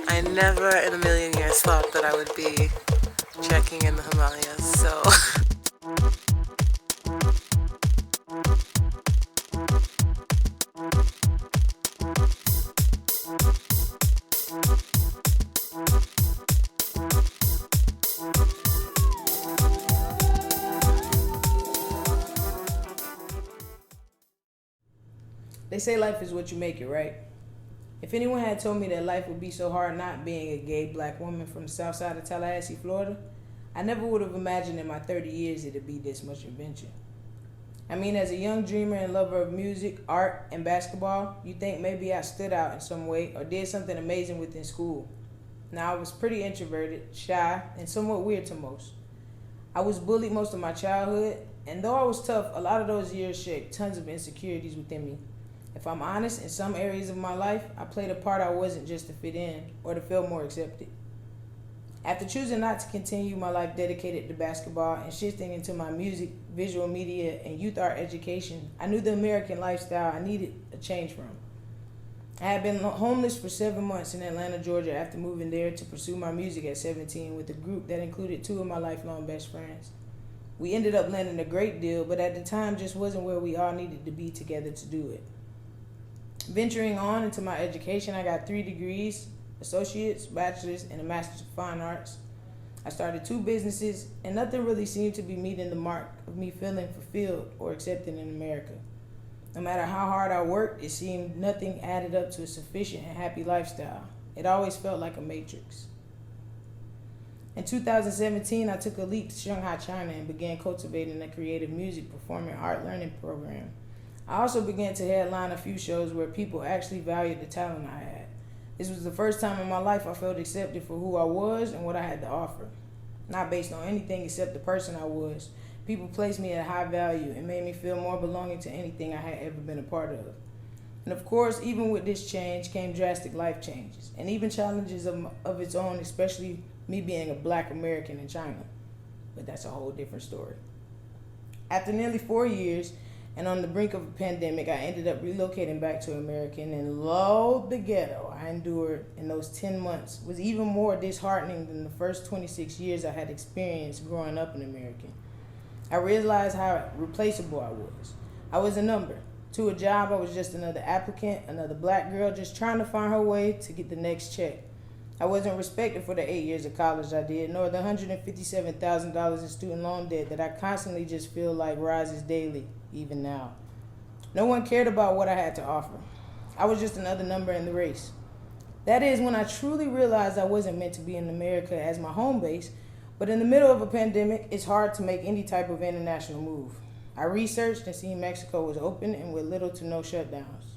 I never in a million years thought that I would be trekking in the Himalayas, so They say life is what you make it, right? If anyone had told me that life would be so hard not being a gay black woman from the south side of Tallahassee, Florida, I never would have imagined in my 30 years it'd be this much adventure. I mean, as a young dreamer and lover of music, art, and basketball, you think maybe I stood out in some way or did something amazing within school. Now, I was pretty introverted, shy, and somewhat weird to most. I was bullied most of my childhood, and though I was tough, a lot of those years shaped tons of insecurities within me. If I'm honest, in some areas of my life, I played a part I wasn't just to fit in or to feel more accepted. After choosing not to continue my life dedicated to basketball and shifting into my music, visual media, and youth art education, I knew the American lifestyle I needed a change from. I had been homeless for 7 months in Atlanta, Georgia after moving there to pursue my music at 17 with a group that included 2 of my lifelong best friends. We ended up landing a great deal, but at the time just wasn't where we all needed to be together to do it. Venturing on into my education, I got 3 degrees, associates, bachelor's, and a master's of fine arts. I started 2 businesses, and nothing really seemed to be meeting the mark of me feeling fulfilled or accepted in America. No matter how hard I worked, it seemed nothing added up to a sufficient and happy lifestyle. It always felt like a matrix. In 2017, I took a leap to Shanghai, China, and began cultivating a creative music performing art learning program. I also began to headline a few shows where people actually valued the talent I had. This was the first time in my life I felt accepted for who I was and what I had to offer. Not based on anything except the person I was. People placed me at high value and made me feel more belonging to anything I had ever been a part of. And of course, even with this change came drastic life changes and even challenges of its own, especially me being a black American in China. But that's a whole different story. After nearly 4 years, and on the brink of a pandemic, I ended up relocating back to America, and lo, the ghetto I endured in those 10 months was even more disheartening than the first 26 years I had experienced growing up an American. I realized how replaceable I was. I was a number. To a job, I was just another applicant, another black girl just trying to find her way to get the next check. I wasn't respected for the 8 years of college I did, nor the $157,000 in student loan debt that I constantly just feel like rises daily, even now. No one cared about what I had to offer. I was just another number in the race. That is when I truly realized I wasn't meant to be in America as my home base, but in the middle of a pandemic, it's hard to make any type of international move. I researched and seen Mexico was open and with little to no shutdowns.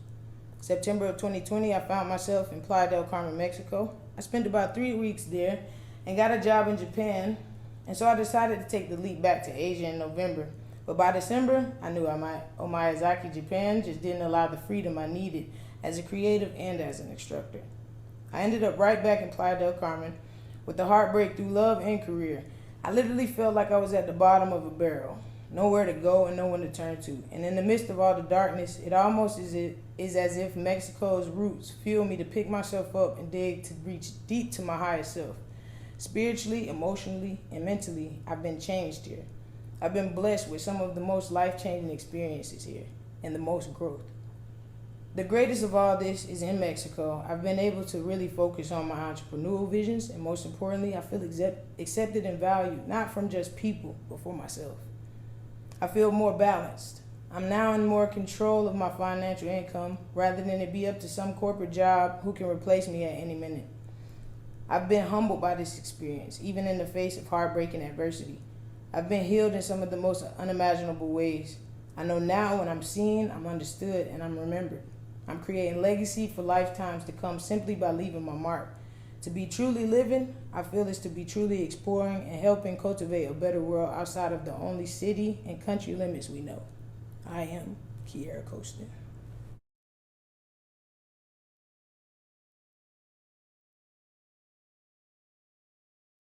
September of 2020, I found myself in Playa del Carmen, Mexico. I spent about 3 weeks there and got a job in Japan, and so I decided to take the leap back to Asia in November. But by December, I knew Omiyazaki, Japan just didn't allow the freedom I needed as a creative and as an instructor. I ended up right back in Playa del Carmen with the heartbreak through love and career. I literally felt like I was at the bottom of a barrel, nowhere to go and no one to turn to. And in the midst of all the darkness, it almost is as if Mexico's roots fuel me to pick myself up and dig to reach deep to my highest self. Spiritually, emotionally, and mentally, I've been changed here. I've been blessed with some of the most life-changing experiences here and the most growth. The greatest of all this is in Mexico. I've been able to really focus on my entrepreneurial visions, and most importantly, I feel accepted and valued, not from just people, but for myself. I feel more balanced. I'm now in more control of my financial income rather than it be up to some corporate job who can replace me at any minute. I've been humbled by this experience, even in the face of heartbreaking adversity. I've been healed in some of the most unimaginable ways. I know now when I'm seen, I'm understood, and I'm remembered. I'm creating legacy for lifetimes to come simply by leaving my mark. To be truly living, I feel is to be truly exploring and helping cultivate a better world outside of the only city and country limits we know. I am Kierra Colston.